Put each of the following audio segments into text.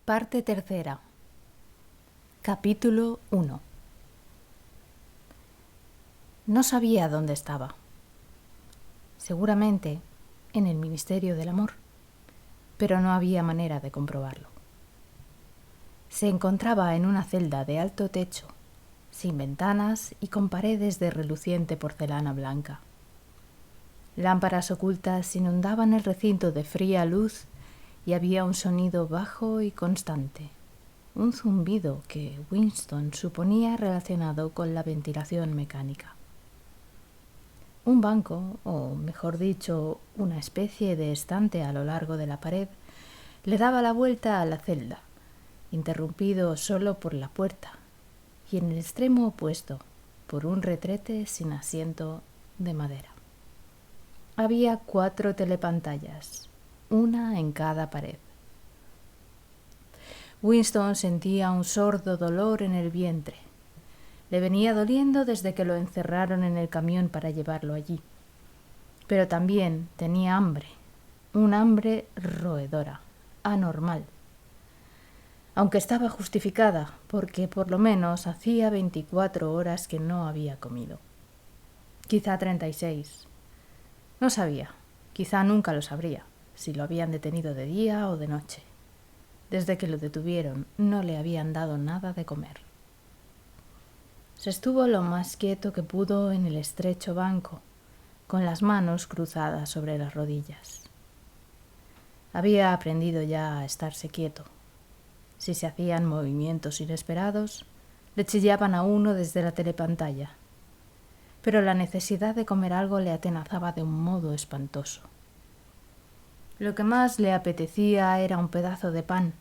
Parte tercera. Capítulo 1. No sabía dónde estaba. Seguramente en el Ministerio del Amor, pero no había manera de comprobarlo. Se encontraba en una celda de alto techo, sin ventanas y con paredes de reluciente porcelana blanca. Lámparas ocultas inundaban el recinto de fría luz y había un sonido bajo y constante, un zumbido que Winston suponía relacionado con la ventilación mecánica. Un banco, o mejor dicho, una especie de estante a lo largo de la pared, le daba la vuelta a la celda, interrumpido solo por la puerta, y en el extremo opuesto, por un retrete sin asiento de madera. Había 4 telepantallas, una en cada pared. Winston sentía un sordo dolor en el vientre. Le venía doliendo desde que lo encerraron en el camión para llevarlo allí. Pero también tenía hambre, un hambre roedora, anormal. Aunque estaba justificada, porque por lo menos hacía 24 horas que no había comido. Quizá 36. No sabía, quizá nunca lo sabría, si lo habían detenido de día o de noche. Desde que lo detuvieron, no le habían dado nada de comer. Se estuvo lo más quieto que pudo en el estrecho banco, con las manos cruzadas sobre las rodillas. Había aprendido ya a estarse quieto. Si se hacían movimientos inesperados, le chillaban a uno desde la telepantalla. Pero la necesidad de comer algo le atenazaba de un modo espantoso. Lo que más le apetecía era un pedazo de pan.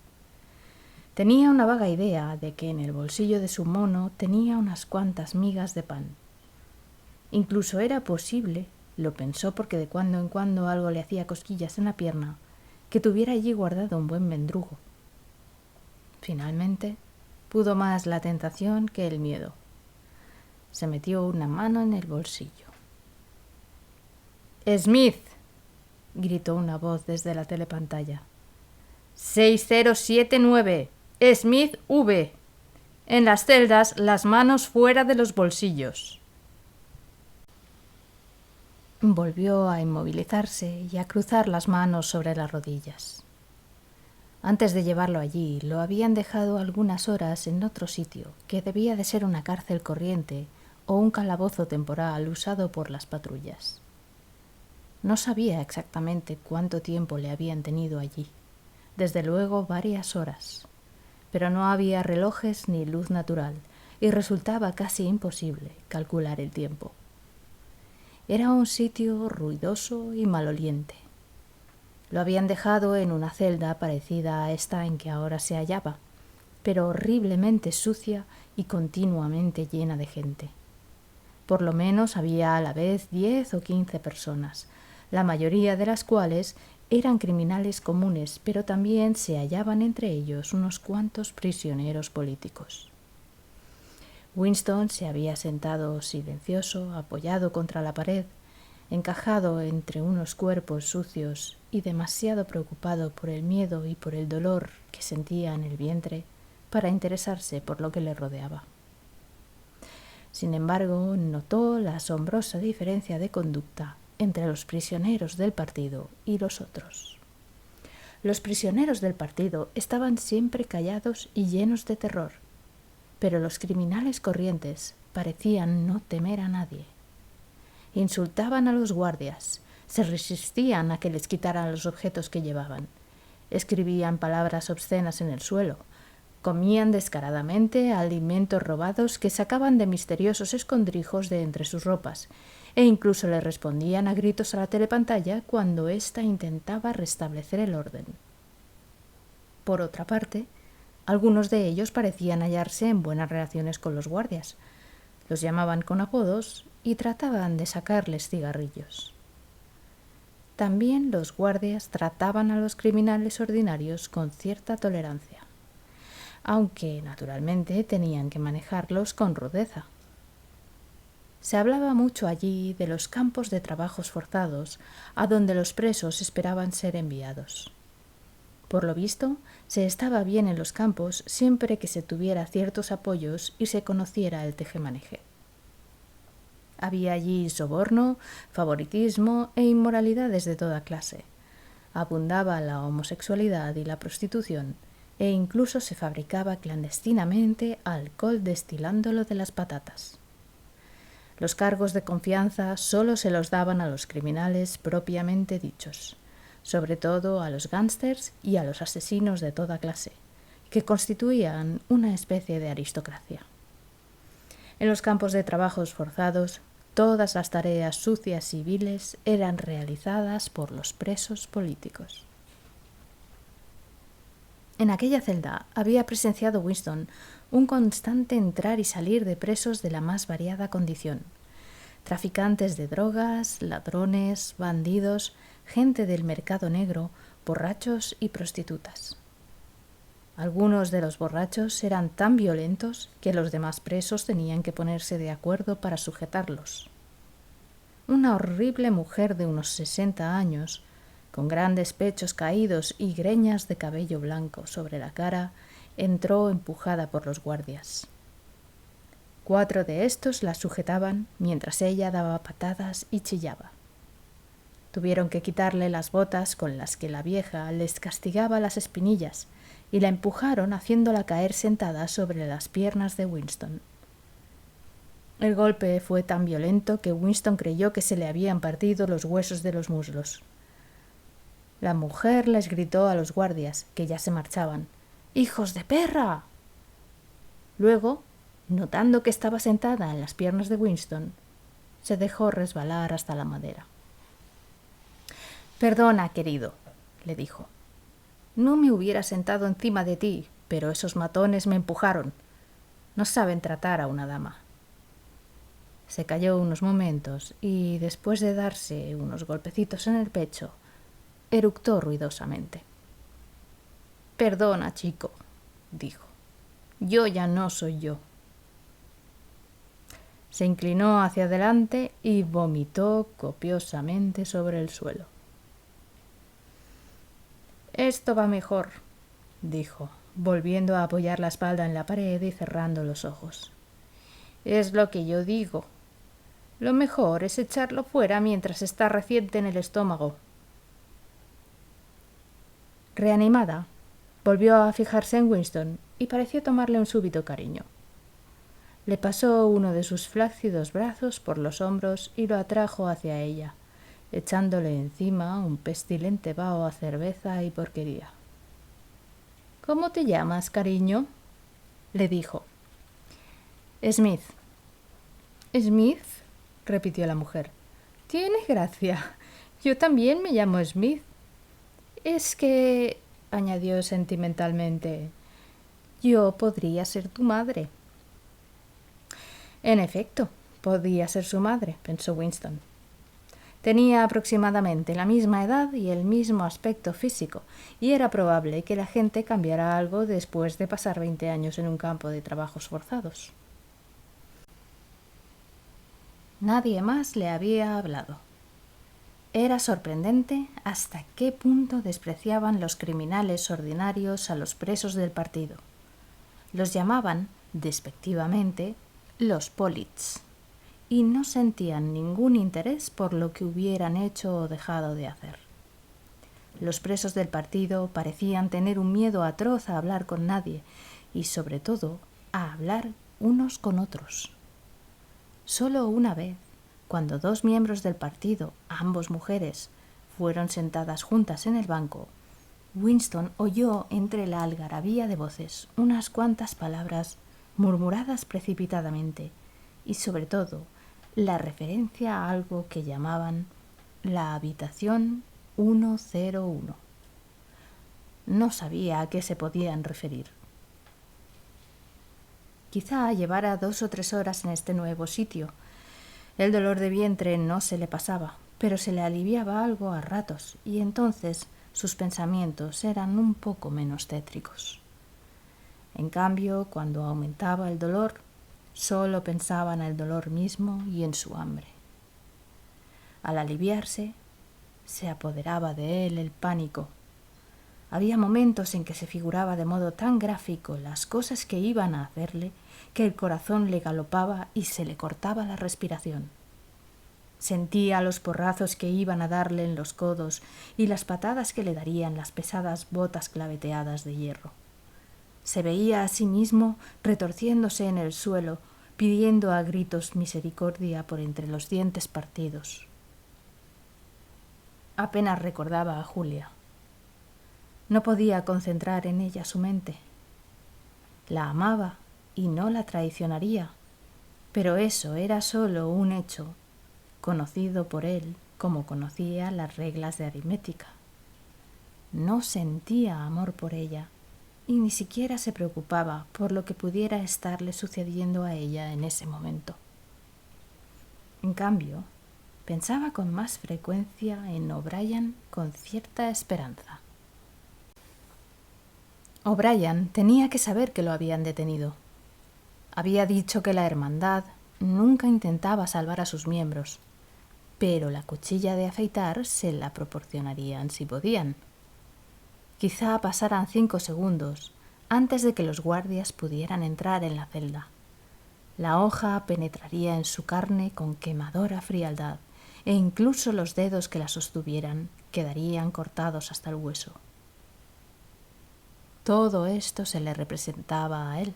Tenía una vaga idea de que en el bolsillo de su mono tenía unas cuantas migas de pan. Incluso era posible, lo pensó porque de cuando en cuando algo le hacía cosquillas en la pierna, que tuviera allí guardado un buen mendrugo. Finalmente, pudo más la tentación que el miedo. Se metió una mano en el bolsillo. «Smith», gritó una voz desde la telepantalla. 6079, Smith V. En las celdas, las manos fuera de los bolsillos. Volvió a inmovilizarse y a cruzar las manos sobre las rodillas. Antes de llevarlo allí, lo habían dejado algunas horas en otro sitio, que debía de ser una cárcel corriente o un calabozo temporal usado por las patrullas. No sabía exactamente cuánto tiempo le habían tenido allí. Desde luego varias horas, pero no había relojes ni luz natural y resultaba casi imposible calcular el tiempo. Era un sitio ruidoso y maloliente. Lo habían dejado en una celda parecida a esta en que ahora se hallaba, pero horriblemente sucia y continuamente llena de gente. Por lo menos había a la vez 10 o 15 personas, la mayoría de las cuales eran criminales comunes, pero también se hallaban entre ellos unos cuantos prisioneros políticos. Winston se había sentado silencioso, apoyado contra la pared, encajado entre unos cuerpos sucios y demasiado preocupado por el miedo y por el dolor que sentía en el vientre para interesarse por lo que le rodeaba. Sin embargo, notó la asombrosa diferencia de conducta entre los prisioneros del partido y los otros. Los prisioneros del partido estaban siempre callados y llenos de terror, pero los criminales corrientes parecían no temer a nadie. Insultaban a los guardias, se resistían a que les quitaran los objetos que llevaban, escribían palabras obscenas en el suelo, comían descaradamente alimentos robados que sacaban de misteriosos escondrijos de entre sus ropas, e incluso le respondían a gritos a la telepantalla cuando ésta intentaba restablecer el orden. Por otra parte, algunos de ellos parecían hallarse en buenas relaciones con los guardias. Los llamaban con apodos y trataban de sacarles cigarrillos. También los guardias trataban a los criminales ordinarios con cierta tolerancia, aunque naturalmente tenían que manejarlos con rudeza. Se hablaba mucho allí de los campos de trabajos forzados a donde los presos esperaban ser enviados. Por lo visto, se estaba bien en los campos siempre que se tuviera ciertos apoyos y se conociera el tejemaneje. Había allí soborno, favoritismo e inmoralidades de toda clase. Abundaba la homosexualidad y la prostitución, e incluso se fabricaba clandestinamente alcohol destilándolo de las patatas. Los cargos de confianza solo se los daban a los criminales propiamente dichos, sobre todo a los gángsters y a los asesinos de toda clase, que constituían una especie de aristocracia. En los campos de trabajos forzados, todas las tareas sucias y viles eran realizadas por los presos políticos. En aquella celda había presenciado Winston un constante entrar y salir de presos de la más variada condición: traficantes de drogas, ladrones, bandidos, gente del mercado negro, borrachos y prostitutas. Algunos de los borrachos eran tan violentos que los demás presos tenían que ponerse de acuerdo para sujetarlos. Una horrible mujer de unos 60 años, con grandes pechos caídos y greñas de cabello blanco sobre la cara, entró empujada por los guardias. 4 de estos la sujetaban mientras ella daba patadas y chillaba. Tuvieron que quitarle las botas con las que la vieja les castigaba las espinillas y la empujaron haciéndola caer sentada sobre las piernas de Winston. El golpe fue tan violento que Winston creyó que se le habían partido los huesos de los muslos. La mujer les gritó a los guardias, que ya se marchaban: ¡Hijos de perra! Luego, notando que estaba sentada en las piernas de Winston, se dejó resbalar hasta la madera. «Perdona, querido», le dijo. «No me hubiera sentado encima de ti, pero esos matones me empujaron. No saben tratar a una dama». Se calló unos momentos y, después de darse unos golpecitos en el pecho, eructó ruidosamente. «Perdona, chico», dijo. «Yo ya no soy yo». Se inclinó hacia adelante y vomitó copiosamente sobre el suelo. «Esto va mejor», dijo, volviendo a apoyar la espalda en la pared y cerrando los ojos. «Es lo que yo digo. Lo mejor es echarlo fuera mientras está reciente en el estómago». Reanimada, volvió a fijarse en Winston y pareció tomarle un súbito cariño. Le pasó uno de sus flácidos brazos por los hombros y lo atrajo hacia ella, echándole encima un pestilente vaho a cerveza y porquería. «¿Cómo te llamas, cariño?», le dijo. «Smith». «¿Smith?», repitió la mujer. «Tienes gracia. Yo también me llamo Smith. Es que», añadió sentimentalmente, «yo podría ser tu madre». En efecto, podía ser su madre, pensó Winston. Tenía aproximadamente la misma edad y el mismo aspecto físico, y era probable que la gente cambiara algo después de pasar 20 años en un campo de trabajos forzados. Nadie más le había hablado. Era sorprendente hasta qué punto despreciaban los criminales ordinarios a los presos del partido. Los llamaban, despectivamente, los polits, y no sentían ningún interés por lo que hubieran hecho o dejado de hacer. Los presos del partido parecían tener un miedo atroz a hablar con nadie y, sobre todo, a hablar unos con otros. Solo una vez, cuando 2 miembros del partido, ambos mujeres, fueron sentadas juntas en el banco, Winston oyó entre la algarabía de voces unas cuantas palabras murmuradas precipitadamente y, sobre todo, la referencia a algo que llamaban la habitación 101. No sabía a qué se podían referir. Quizá llevara 2 o 3 horas en este nuevo sitio. El dolor de vientre no se le pasaba, pero se le aliviaba algo a ratos, y entonces sus pensamientos eran un poco menos tétricos. En cambio, cuando aumentaba el dolor, solo pensaba en el dolor mismo y en su hambre. Al aliviarse, se apoderaba de él el pánico. Había momentos en que se figuraba de modo tan gráfico las cosas que iban a hacerle que el corazón le galopaba y se le cortaba la respiración. Sentía los porrazos que iban a darle en los codos y las patadas que le darían las pesadas botas claveteadas de hierro. Se veía a sí mismo retorciéndose en el suelo, pidiendo a gritos misericordia por entre los dientes partidos. Apenas recordaba a Julia. No podía concentrar en ella su mente. La amaba y no la traicionaría, pero eso era solo un hecho, conocido por él como conocía las reglas de aritmética. No sentía amor por ella y ni siquiera se preocupaba por lo que pudiera estarle sucediendo a ella en ese momento. En cambio, pensaba con más frecuencia en O'Brien con cierta esperanza. O'Brien tenía que saber que lo habían detenido. Había dicho que la hermandad nunca intentaba salvar a sus miembros, pero la cuchilla de afeitar se la proporcionarían si podían. Quizá pasaran 5 segundos antes de que los guardias pudieran entrar en la celda. La hoja penetraría en su carne con quemadora frialdad e incluso los dedos que la sostuvieran quedarían cortados hasta el hueso. Todo esto se le representaba a él,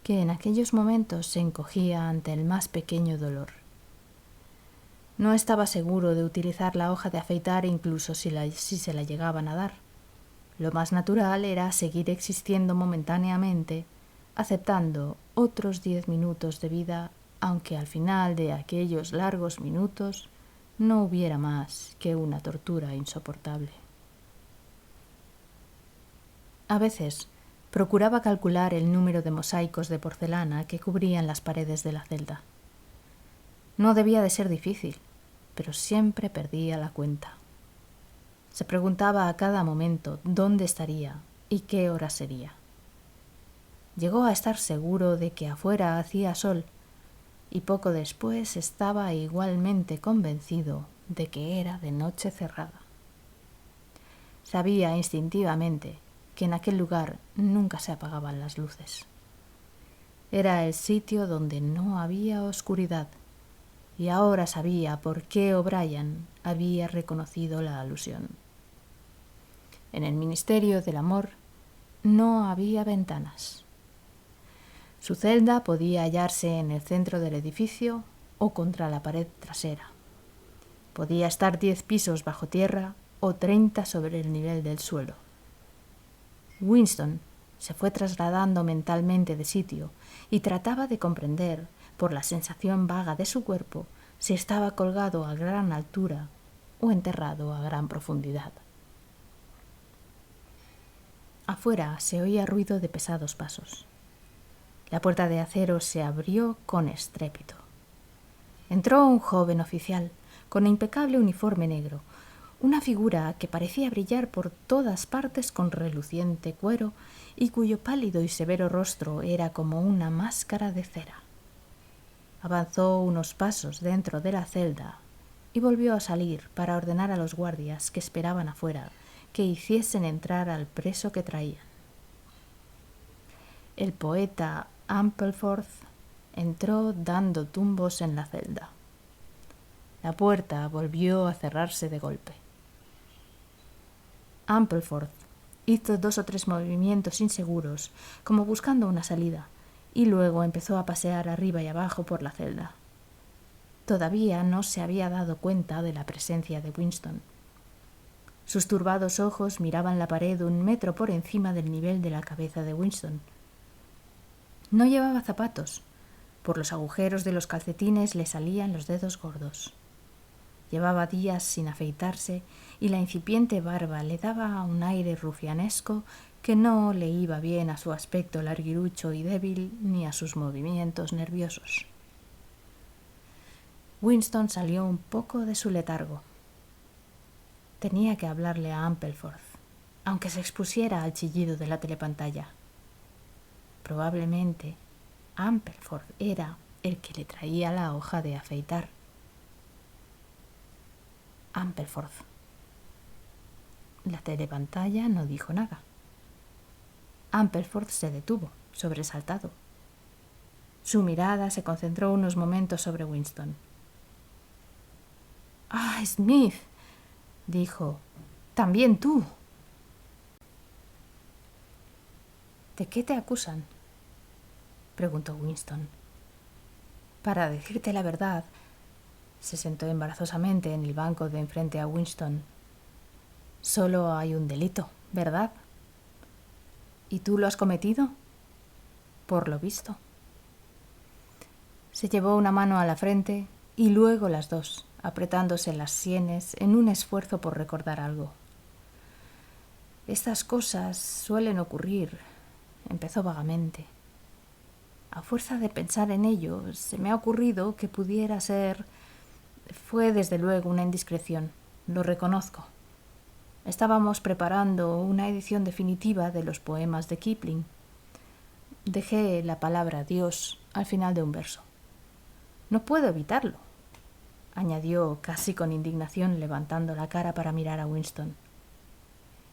que en aquellos momentos se encogía ante el más pequeño dolor. No estaba seguro de utilizar la hoja de afeitar incluso si se la llegaban a dar. Lo más natural era seguir existiendo momentáneamente, aceptando otros 10 minutos de vida, aunque al final de aquellos largos minutos no hubiera más que una tortura insoportable. A veces procuraba calcular el número de mosaicos de porcelana que cubrían las paredes de la celda. No debía de ser difícil, pero siempre perdía la cuenta. Se preguntaba a cada momento dónde estaría y qué hora sería. Llegó a estar seguro de que afuera hacía sol y poco después estaba igualmente convencido de que era de noche cerrada. Sabía instintivamente que en aquel lugar nunca se apagaban las luces. Era el sitio donde no había oscuridad y ahora sabía por qué O'Brien había reconocido la alusión. En el Ministerio del Amor no había ventanas. Su celda podía hallarse en el centro del edificio o contra la pared trasera. Podía estar 10 pisos bajo tierra o 30 sobre el nivel del suelo. Winston se fue trasladando mentalmente de sitio y trataba de comprender, por la sensación vaga de su cuerpo, si estaba colgado a gran altura o enterrado a gran profundidad. Afuera se oía ruido de pesados pasos. La puerta de acero se abrió con estrépito. Entró un joven oficial, con impecable uniforme negro, una figura que parecía brillar por todas partes con reluciente cuero y cuyo pálido y severo rostro era como una máscara de cera. Avanzó unos pasos dentro de la celda y volvió a salir para ordenar a los guardias que esperaban afuera que hiciesen entrar al preso que traían. El poeta Ampleforth entró dando tumbos en la celda. La puerta volvió a cerrarse de golpe. Ampleforth hizo 2 o 3 movimientos inseguros, como buscando una salida, y luego empezó a pasear arriba y abajo por la celda. Todavía no se había dado cuenta de la presencia de Winston. Sus turbados ojos miraban la pared 1 metro por encima del nivel de la cabeza de Winston. No llevaba zapatos. Por los agujeros de los calcetines le salían los dedos gordos. Llevaba días sin afeitarse y la incipiente barba le daba un aire rufianesco que no le iba bien a su aspecto larguirucho y débil ni a sus movimientos nerviosos. Winston salió un poco de su letargo. Tenía que hablarle a Ampleforth, aunque se expusiera al chillido de la telepantalla. Probablemente Ampleforth era el que le traía la hoja de afeitar. Ampleforth. La telepantalla no dijo nada. Ampleforth se detuvo, sobresaltado. Su mirada se concentró unos momentos sobre Winston. «¡Ah, Smith!», dijo. «¡También tú!». «¿De qué te acusan?», preguntó Winston. «Para decirte la verdad», se sentó embarazosamente en el banco de enfrente a Winston. «Solo hay un delito, ¿verdad? ¿Y tú lo has cometido?». «Por lo visto». Se llevó una mano a la frente y luego las dos, apretándose las sienes en un esfuerzo por recordar algo. «Estas cosas suelen ocurrir», empezó vagamente. «A fuerza de pensar en ello, se me ha ocurrido que pudiera ser... Fue desde luego una indiscreción, lo reconozco. Estábamos preparando una edición definitiva de los poemas de Kipling. Dejé la palabra Dios al final de un verso. No puedo evitarlo», añadió casi con indignación, levantando la cara para mirar a Winston.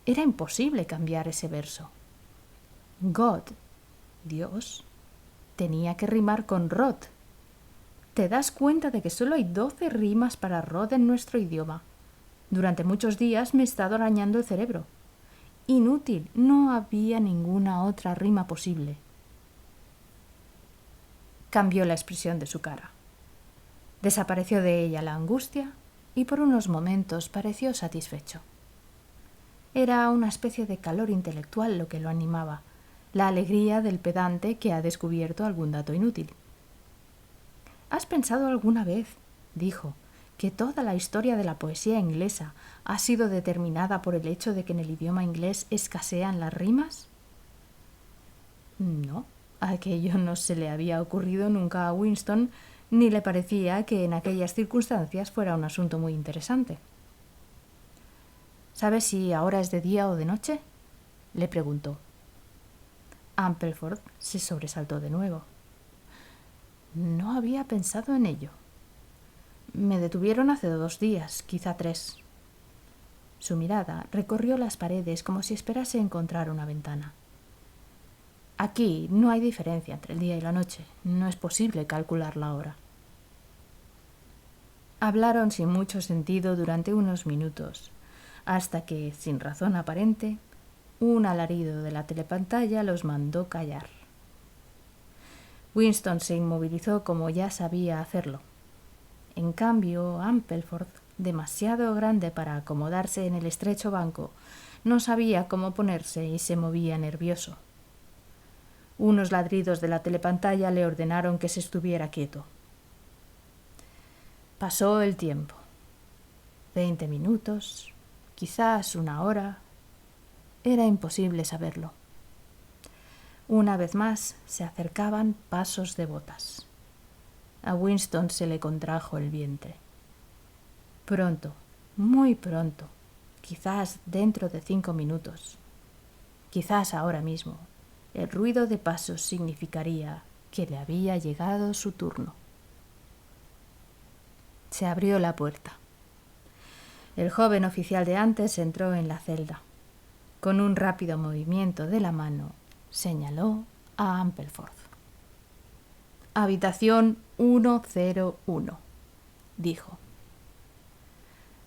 Era imposible cambiar ese verso. God, Dios, tenía que rimar con Rod. ¿Te das cuenta de que solo hay 12 rimas para Rod en nuestro idioma? Durante muchos días me he estado arañando el cerebro. Inútil, no había ninguna otra rima posible. Cambió la expresión de su cara. Desapareció de ella la angustia y por unos momentos pareció satisfecho. Era una especie de calor intelectual lo que lo animaba, la alegría del pedante que ha descubierto algún dato inútil. «¿Has pensado alguna vez?», dijo, «que toda la historia de la poesía inglesa ha sido determinada por el hecho de que en el idioma inglés escasean las rimas?». No, aquello no se le había ocurrido nunca a Winston, ni le parecía que en aquellas circunstancias fuera un asunto muy interesante. «¿Sabes si ahora es de día o de noche?», le preguntó. Ampleforth se sobresaltó de nuevo. «No había pensado en ello. Me detuvieron hace 2 días, quizá 3». Su mirada recorrió las paredes como si esperase encontrar una ventana. «Aquí no hay diferencia entre el día y la noche. No es posible calcular la hora». Hablaron sin mucho sentido durante unos minutos, hasta que, sin razón aparente, un alarido de la telepantalla los mandó callar. Winston se inmovilizó como ya sabía hacerlo. En cambio, Ampleforth, demasiado grande para acomodarse en el estrecho banco, no sabía cómo ponerse y se movía nervioso. Unos ladridos de la telepantalla le ordenaron que se estuviera quieto. Pasó el tiempo. 20 minutos, quizás 1 hora. Era imposible saberlo. Una vez más se acercaban pasos de botas. A Winston se le contrajo el vientre. Pronto, muy pronto, quizás dentro de 5 minutos, quizás ahora mismo, el ruido de pasos significaría que le había llegado su turno. Se abrió la puerta. El joven oficial de antes entró en la celda. Con un rápido movimiento de la mano, señaló a Ampleforth. «Habitación 101», dijo.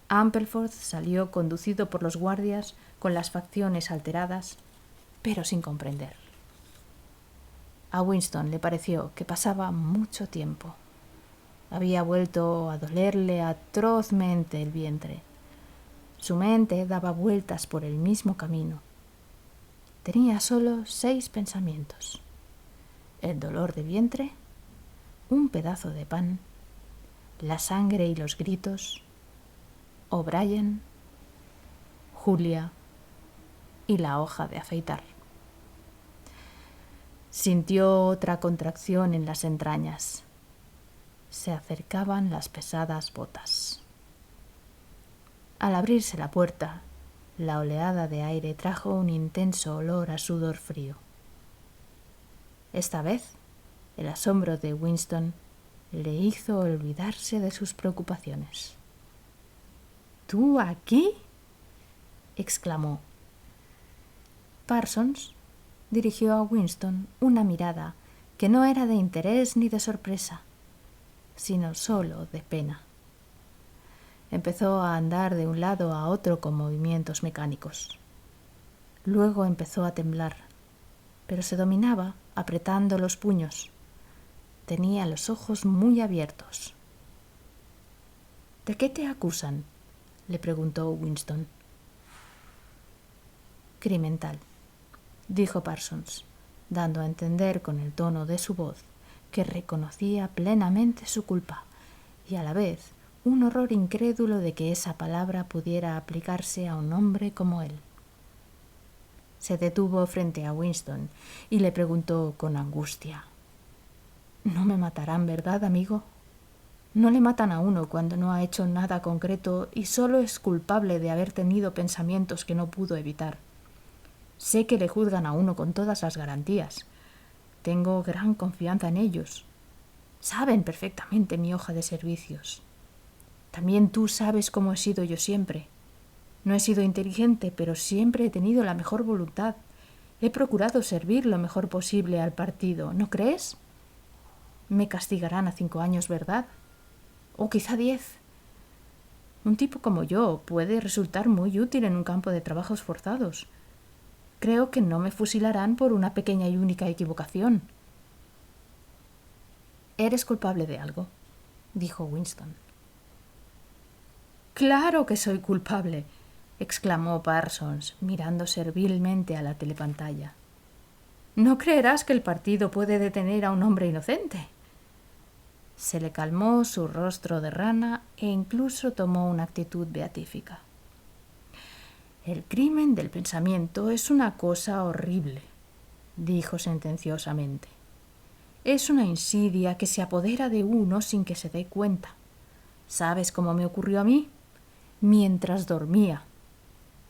Ampleforth salió conducido por los guardias con las facciones alteradas, pero sin comprender. A Winston le pareció que pasaba mucho tiempo. Había vuelto a dolerle atrozmente el vientre. Su mente daba vueltas por el mismo camino. Tenía solo 6 pensamientos: el dolor de vientre, un pedazo de pan, la sangre y los gritos, O'Brien, Julia y la hoja de afeitar. Sintió otra contracción en las entrañas. Se acercaban las pesadas botas. Al abrirse la puerta, la oleada de aire trajo un intenso olor a sudor frío. Esta vez, el asombro de Winston le hizo olvidarse de sus preocupaciones. «¿Tú aquí?», exclamó. Parsons dirigió a Winston una mirada que no era de interés ni de sorpresa, sino solo de pena. Empezó a andar de un lado a otro con movimientos mecánicos. Luego empezó a temblar, pero se dominaba apretando los puños. Tenía los ojos muy abiertos. ¿De qué te acusan?, le preguntó Winston. Crimen tal, dijo Parsons, dando a entender con el tono de su voz que reconocía plenamente su culpa y a la vez un horror incrédulo de que esa palabra pudiera aplicarse a un hombre como él. Se detuvo frente a Winston y le preguntó con angustia: «No me matarán, ¿verdad, amigo? No le matan a uno cuando no ha hecho nada concreto y solo es culpable de haber tenido pensamientos que no pudo evitar. Sé que le juzgan a uno con todas las garantías. Tengo gran confianza en ellos. Saben perfectamente mi hoja de servicios. También tú sabes cómo he sido yo siempre. No he sido inteligente, pero siempre he tenido la mejor voluntad. He procurado servir lo mejor posible al partido, ¿no crees? Me castigarán a 5 años, ¿verdad? O quizá 10. Un tipo como yo puede resultar muy útil en un campo de trabajos forzados. Creo que no me fusilarán por una pequeña y única equivocación». «Eres culpable de algo», dijo Winston. «Claro que soy culpable», exclamó Parsons, mirando servilmente a la telepantalla. «No creerás que el partido puede detener a un hombre inocente». Se le calmó su rostro de rana e incluso tomó una actitud beatífica. «El crimen del pensamiento es una cosa horrible», dijo sentenciosamente. «Es una insidia que se apodera de uno sin que se dé cuenta. ¿Sabes cómo me ocurrió a mí? Mientras dormía.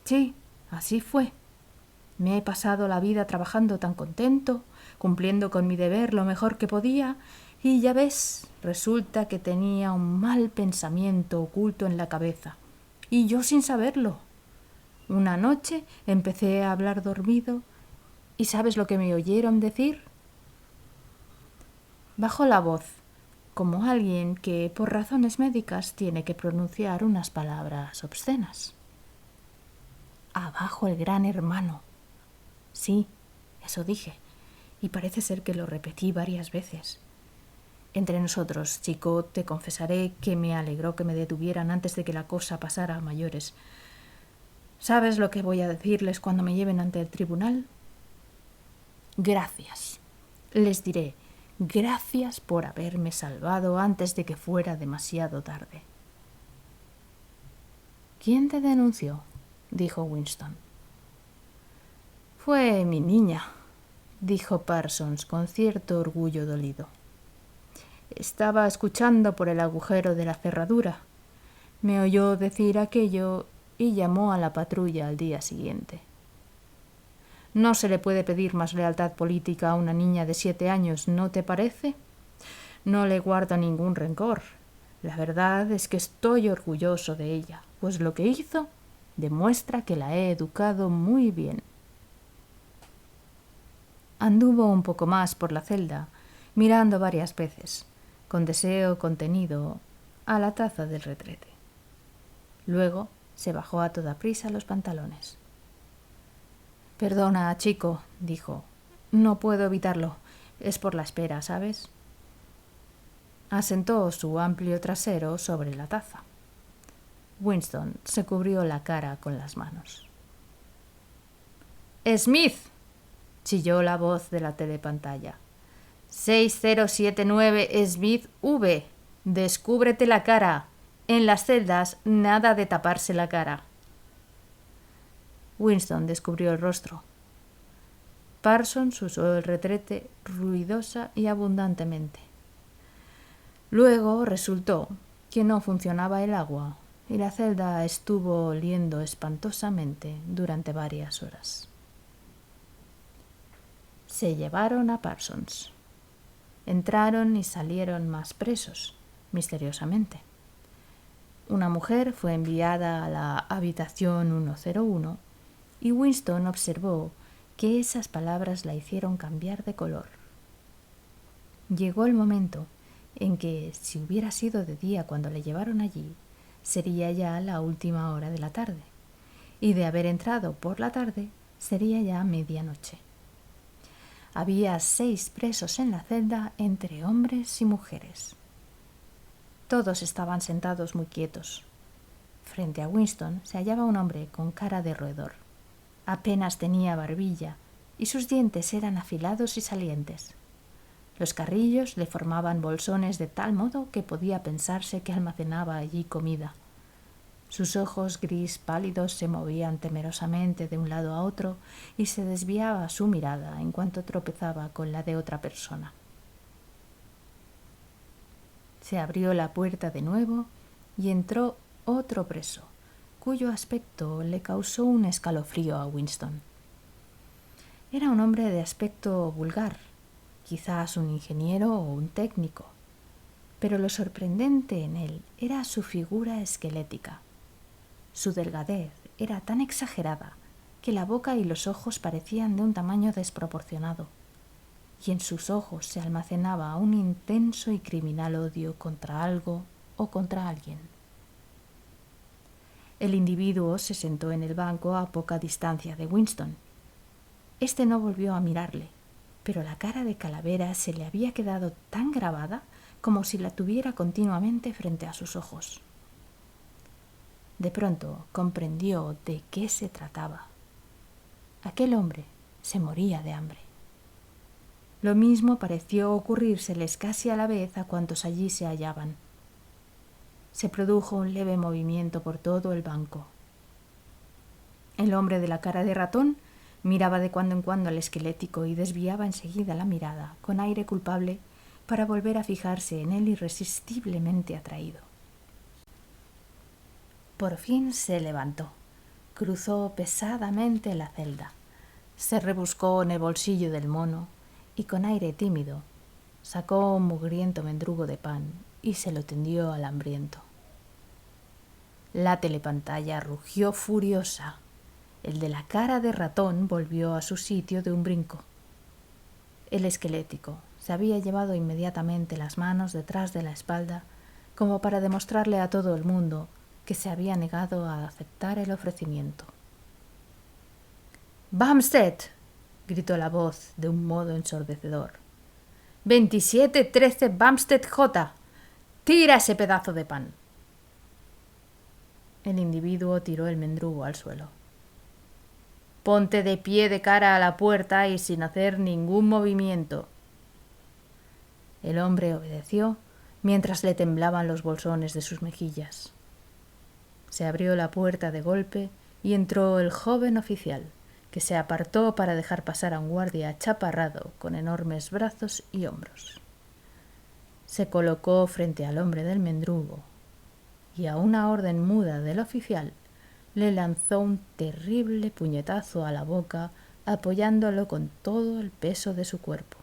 Sí, así fue. Me he pasado la vida trabajando tan contento, cumpliendo con mi deber lo mejor que podía, y ya ves, resulta que tenía un mal pensamiento oculto en la cabeza, y yo sin saberlo. Una noche empecé a hablar dormido, ¿y sabes lo que me oyeron decir?». Bajó la voz, como alguien que por razones médicas tiene que pronunciar unas palabras obscenas. «Abajo el gran hermano». Sí, eso dije, y parece ser que lo repetí varias veces. Entre nosotros, chico, te confesaré que me alegró que me detuvieran antes de que la cosa pasara a mayores. ¿Sabes lo que voy a decirles cuando me lleven ante el tribunal? Gracias. Les diré, gracias por haberme salvado antes de que fuera demasiado tarde. ¿Quién te denunció?, dijo Winston. Fue mi niña, dijo Parsons con cierto orgullo dolido. Estaba escuchando por el agujero de la cerradura. Me oyó decir aquello y llamó a la patrulla al día siguiente. No se le puede pedir más lealtad política a una niña de 7 años, ¿no te parece? No le guardo ningún rencor. La verdad es que estoy orgulloso de ella, pues lo que hizo demuestra que la he educado muy bien. Anduvo un poco más por la celda, mirando varias veces, con deseo contenido, a la taza del retrete. Luego se bajó a toda prisa los pantalones. «Perdona, chico», dijo. «No puedo evitarlo. Es por la espera, ¿sabes?». Asentó su amplio trasero sobre la taza. Winston se cubrió la cara con las manos. «Smith», chilló la voz de la telepantalla. 6079 Smith V. Descúbrete la cara. En las celdas, nada de taparse la cara. Winston descubrió el rostro. Parsons usó el retrete ruidosa y abundantemente. Luego resultó que no funcionaba el agua y la celda estuvo oliendo espantosamente durante varias horas. Se llevaron a Parsons. Entraron y salieron más presos, misteriosamente. Una mujer fue enviada a la habitación 101 y Winston observó que esas palabras la hicieron cambiar de color. Llegó el momento en que, si hubiera sido de día cuando le llevaron allí, sería ya la última hora de la tarde, y de haber entrado por la tarde, sería ya medianoche. Había 6 presos en la celda entre hombres y mujeres. Todos estaban sentados muy quietos. Frente a Winston se hallaba un hombre con cara de roedor. Apenas tenía barbilla y sus dientes eran afilados y salientes. Los carrillos le formaban bolsones de tal modo que podía pensarse que almacenaba allí comida. Sus ojos gris pálidos se movían temerosamente de un lado a otro y se desviaba su mirada en cuanto tropezaba con la de otra persona. Se abrió la puerta de nuevo y entró otro preso, cuyo aspecto le causó un escalofrío a Winston. Era un hombre de aspecto vulgar, quizás un ingeniero o un técnico, pero lo sorprendente en él era su figura esquelética. Su delgadez era tan exagerada que la boca y los ojos parecían de un tamaño desproporcionado, y en sus ojos se almacenaba un intenso y criminal odio contra algo o contra alguien. El individuo se sentó en el banco a poca distancia de Winston. Este no volvió a mirarle, pero la cara de Calavera se le había quedado tan grabada como si la tuviera continuamente frente a sus ojos. De pronto comprendió de qué se trataba. Aquel hombre se moría de hambre. Lo mismo pareció ocurrírseles casi a la vez a cuantos allí se hallaban. Se produjo un leve movimiento por todo el banco. El hombre de la cara de ratón miraba de cuando en cuando al esquelético y desviaba enseguida la mirada, con aire culpable, para volver a fijarse en él irresistiblemente atraído. Por fin se levantó, cruzó pesadamente la celda, se rebuscó en el bolsillo del mono y con aire tímido sacó un mugriento mendrugo de pan y se lo tendió al hambriento. La telepantalla rugió furiosa. El de la cara de ratón volvió a su sitio de un brinco. El esquelético se había llevado inmediatamente las manos detrás de la espalda como para demostrarle a todo el mundo que se había negado a aceptar el ofrecimiento. «¡Bumstead!», gritó la voz de un modo ensordecedor. «2713 Bumstead J. ¡Tira ese pedazo de pan!». El individuo tiró el mendrugo al suelo. «Ponte de pie de cara a la puerta y sin hacer ningún movimiento». El hombre obedeció mientras le temblaban los bolsones de sus mejillas. Se abrió la puerta de golpe y entró el joven oficial, que se apartó para dejar pasar a un guardia achaparrado con enormes brazos y hombros. Se colocó frente al hombre del mendrugo y a una orden muda del oficial le lanzó un terrible puñetazo a la boca, apoyándolo con todo el peso de su cuerpo.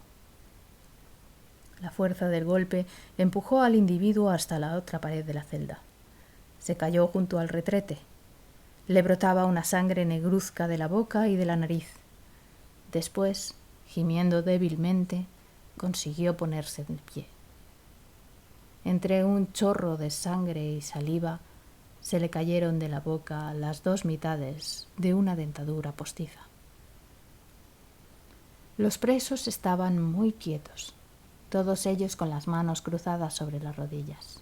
La fuerza del golpe empujó al individuo hasta la otra pared de la celda. Se cayó junto al retrete. Le brotaba una sangre negruzca de la boca y de la nariz. Después, gimiendo débilmente, consiguió ponerse de pie. Entre un chorro de sangre y saliva, se le cayeron de la boca las 2 mitades de una dentadura postiza. Los presos estaban muy quietos, todos ellos con las manos cruzadas sobre las rodillas.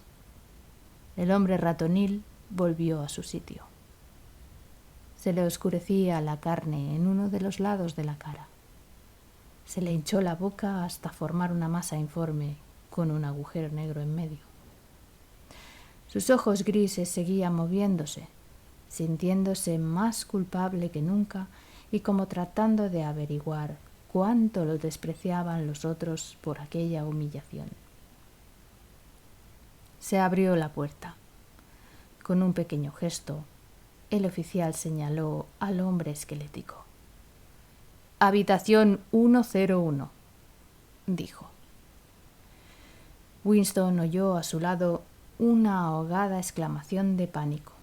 El hombre ratonil volvió a su sitio. Se le oscurecía la carne en uno de los lados de la cara. Se le hinchó la boca hasta formar una masa informe con un agujero negro en medio. Sus ojos grises seguían moviéndose, sintiéndose más culpable que nunca y como tratando de averiguar cuánto lo despreciaban los otros por aquella humillación. Se abrió la puerta. Con un pequeño gesto, el oficial señaló al hombre esquelético. «Habitación 101», dijo. Winston oyó a su lado una ahogada exclamación de pánico.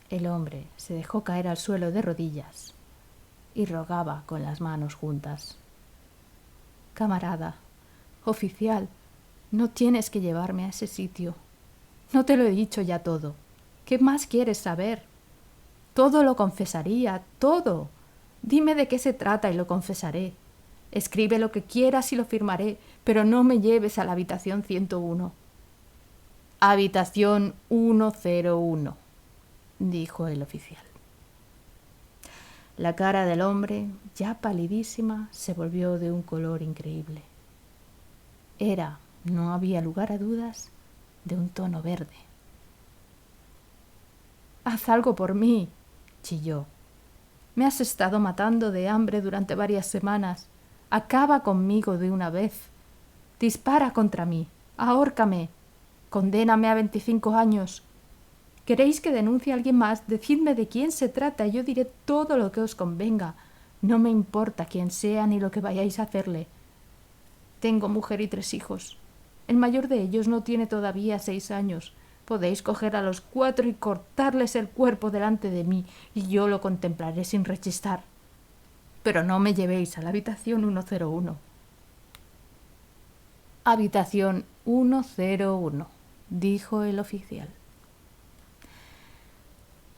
El hombre se dejó caer al suelo de rodillas y rogaba con las manos juntas. «Camarada, oficial, no tienes que llevarme a ese sitio. No te lo he dicho ya todo. ¿Qué más quieres saber? Todo lo confesaría, todo. Dime de qué se trata y lo confesaré. Escribe lo que quieras y lo firmaré, pero no me lleves a la habitación 101. Habitación 101, dijo el oficial. La cara del hombre, ya palidísima, se volvió de un color increíble. Era, no había lugar a dudas, de un tono verde. «Haz algo por mí», chilló. «Me has estado matando de hambre durante varias semanas. Acaba conmigo de una vez. Dispara contra mí. Ahórcame. Condéname a 25 años. ¿Queréis que denuncie a alguien más? Decidme de quién se trata y yo diré todo lo que os convenga. No me importa quién sea ni lo que vayáis a hacerle. Tengo mujer y 3 hijos. El mayor de ellos no tiene todavía 6 años. Podéis coger a los 4 y cortarles el cuerpo delante de mí y yo lo contemplaré sin rechistar. Pero no me llevéis a la habitación 101. Habitación 101, dijo el oficial.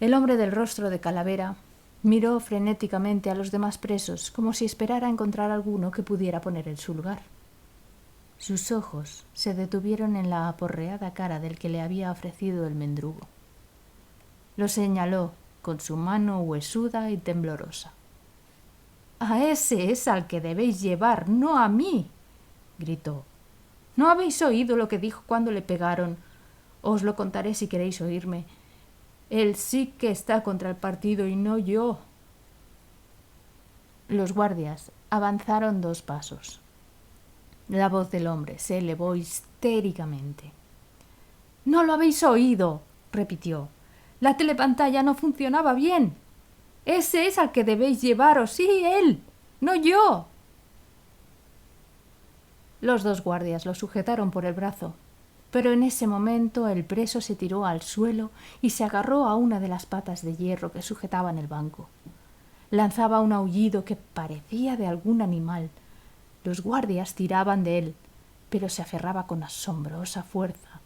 El hombre del rostro de calavera miró frenéticamente a los demás presos como si esperara encontrar alguno que pudiera poner en su lugar. Sus ojos se detuvieron en la aporreada cara del que le había ofrecido el mendrugo. Lo señaló con su mano huesuda y temblorosa. «A ese es al que debéis llevar, no a mí», gritó. «¿No habéis oído lo que dijo cuando le pegaron? Os lo contaré si queréis oírme. Él sí que está contra el partido y no yo». Los guardias avanzaron 2 pasos. La voz del hombre se elevó histéricamente. «¿No lo habéis oído?», repitió. «La telepantalla no funcionaba bien. Ese es al que debéis llevaros, sí, él, no yo». Los 2 guardias lo sujetaron por el brazo, pero en ese momento el preso se tiró al suelo y se agarró a una de las patas de hierro que sujetaban el banco. Lanzaba un aullido que parecía de algún animal. Los guardias tiraban de él, pero se aferraba con asombrosa fuerza.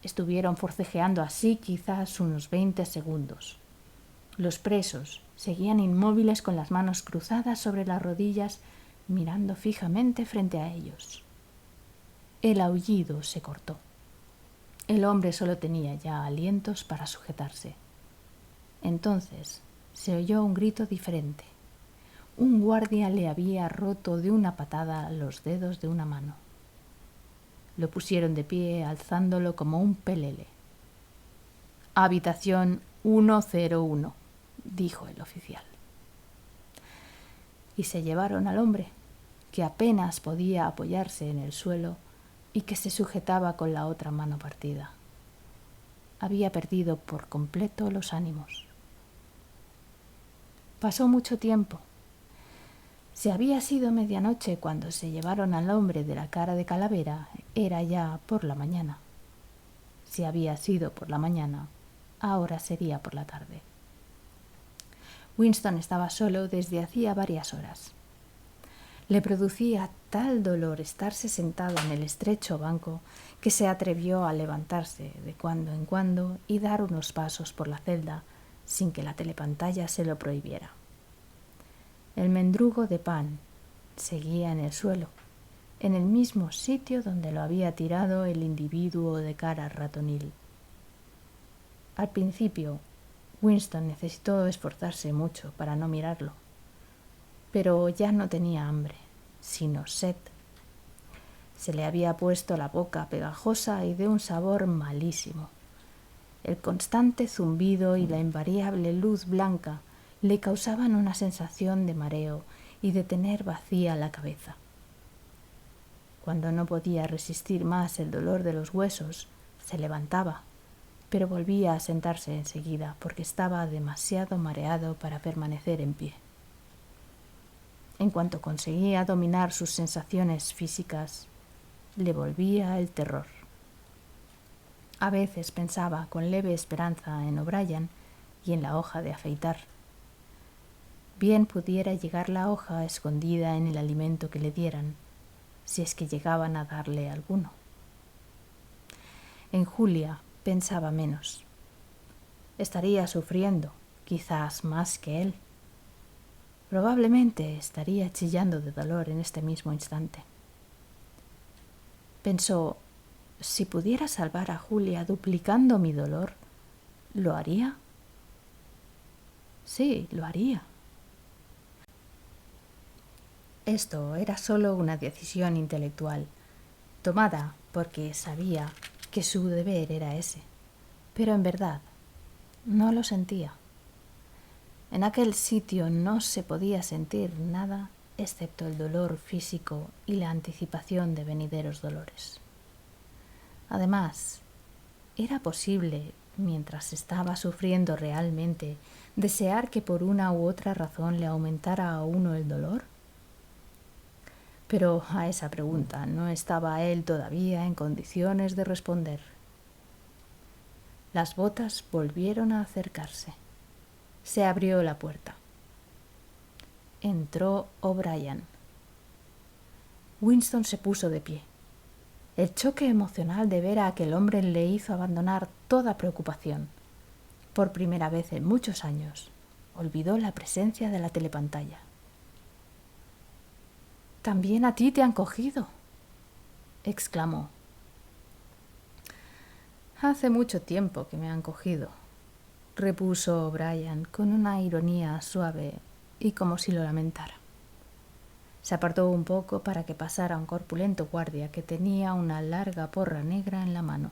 Estuvieron forcejeando así quizás unos 20 segundos. Los presos seguían inmóviles con las manos cruzadas sobre las rodillas, mirando fijamente frente a ellos. El aullido se cortó. El hombre solo tenía ya alientos para sujetarse. Entonces se oyó un grito diferente. Un guardia le había roto de una patada los dedos de una mano. Lo pusieron de pie, alzándolo como un pelele. Habitación 101, dijo el oficial. Y se llevaron al hombre, que apenas podía apoyarse en el suelo y que se sujetaba con la otra mano partida. Había perdido por completo los ánimos. Pasó mucho tiempo. Si había sido medianoche cuando se llevaron al hombre de la cara de calavera, era ya por la mañana. Si había sido por la mañana, ahora sería por la tarde. Winston estaba solo desde hacía varias horas. Le producía tal dolor estarse sentado en el estrecho banco que se atrevió a levantarse de cuando en cuando y dar unos pasos por la celda sin que la telepantalla se lo prohibiera. El mendrugo de pan seguía en el suelo, en el mismo sitio donde lo había tirado el individuo de cara ratonil. Al principio, Winston necesitó esforzarse mucho para no mirarlo, pero ya no tenía hambre, sino sed. Se le había puesto la boca pegajosa y de un sabor malísimo. El constante zumbido y la invariable luz blanca le causaban una sensación de mareo y de tener vacía la cabeza. Cuando no podía resistir más el dolor de los huesos, se levantaba, pero volvía a sentarse enseguida porque estaba demasiado mareado para permanecer en pie. En cuanto conseguía dominar sus sensaciones físicas, le volvía el terror. A veces pensaba con leve esperanza en O'Brien y en la hoja de afeitar. Bien pudiera llegar la hoja escondida en el alimento que le dieran, si es que llegaban a darle alguno. En Julia pensaba menos. Estaría sufriendo, quizás más que él. Probablemente estaría chillando de dolor en este mismo instante. Pensó, si pudiera salvar a Julia duplicando mi dolor, ¿lo haría? Sí, lo haría. Esto era solo una decisión intelectual, tomada porque sabía que su deber era ese, pero en verdad no lo sentía. En aquel sitio no se podía sentir nada excepto el dolor físico y la anticipación de venideros dolores. Además, ¿era posible, mientras estaba sufriendo realmente, desear que por una u otra razón le aumentara a uno el dolor? Pero a esa pregunta no estaba él todavía en condiciones de responder. Las botas volvieron a acercarse. Se abrió la puerta. Entró O'Brien. Winston se puso de pie. El choque emocional de ver a aquel hombre le hizo abandonar toda preocupación. Por primera vez en muchos años, olvidó la presencia de la telepantalla. «También a ti te han cogido», exclamó. «Hace mucho tiempo que me han cogido», repuso O'Brien con una ironía suave y como si lo lamentara. Se apartó un poco para que pasara un corpulento guardia que tenía una larga porra negra en la mano.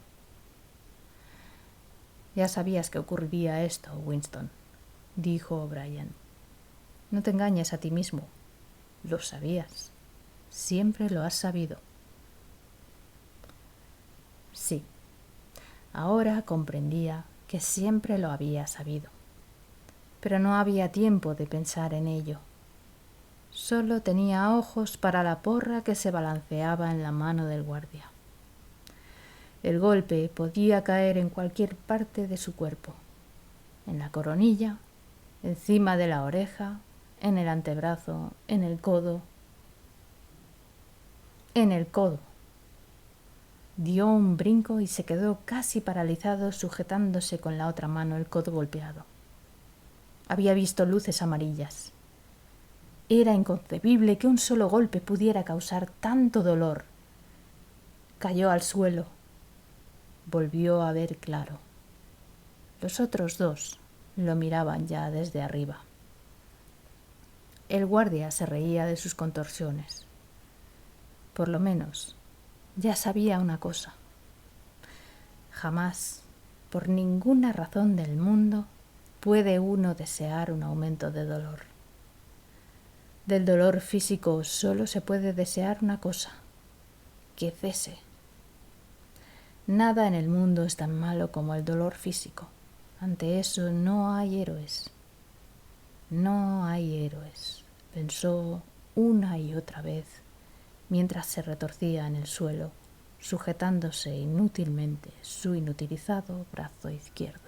«Ya sabías que ocurriría esto, Winston», dijo O'Brien. «No te engañes a ti mismo. Lo sabías. Siempre lo has sabido». Sí, ahora comprendía que siempre lo había sabido, pero no había tiempo de pensar en ello. Solo tenía ojos para la porra que se balanceaba en la mano del guardia. El golpe podía caer en cualquier parte de su cuerpo, en la coronilla, encima de la oreja, en el antebrazo, en el codo. En el codo. Dio un brinco y se quedó casi paralizado sujetándose con la otra mano el codo golpeado. Había visto luces amarillas. Era inconcebible que un solo golpe pudiera causar tanto dolor. Cayó al suelo. Volvió a ver claro. Los otros dos lo miraban ya desde arriba. El guardia se reía de sus contorsiones. Por lo menos, ya sabía una cosa. Jamás, por ninguna razón del mundo, puede uno desear un aumento de dolor. Del dolor físico solo se puede desear una cosa, que cese. Nada en el mundo es tan malo como el dolor físico. Ante eso no hay héroes. No hay héroes, pensó una y otra vez, mientras se retorcía en el suelo, sujetándose inútilmente su inutilizado brazo izquierdo.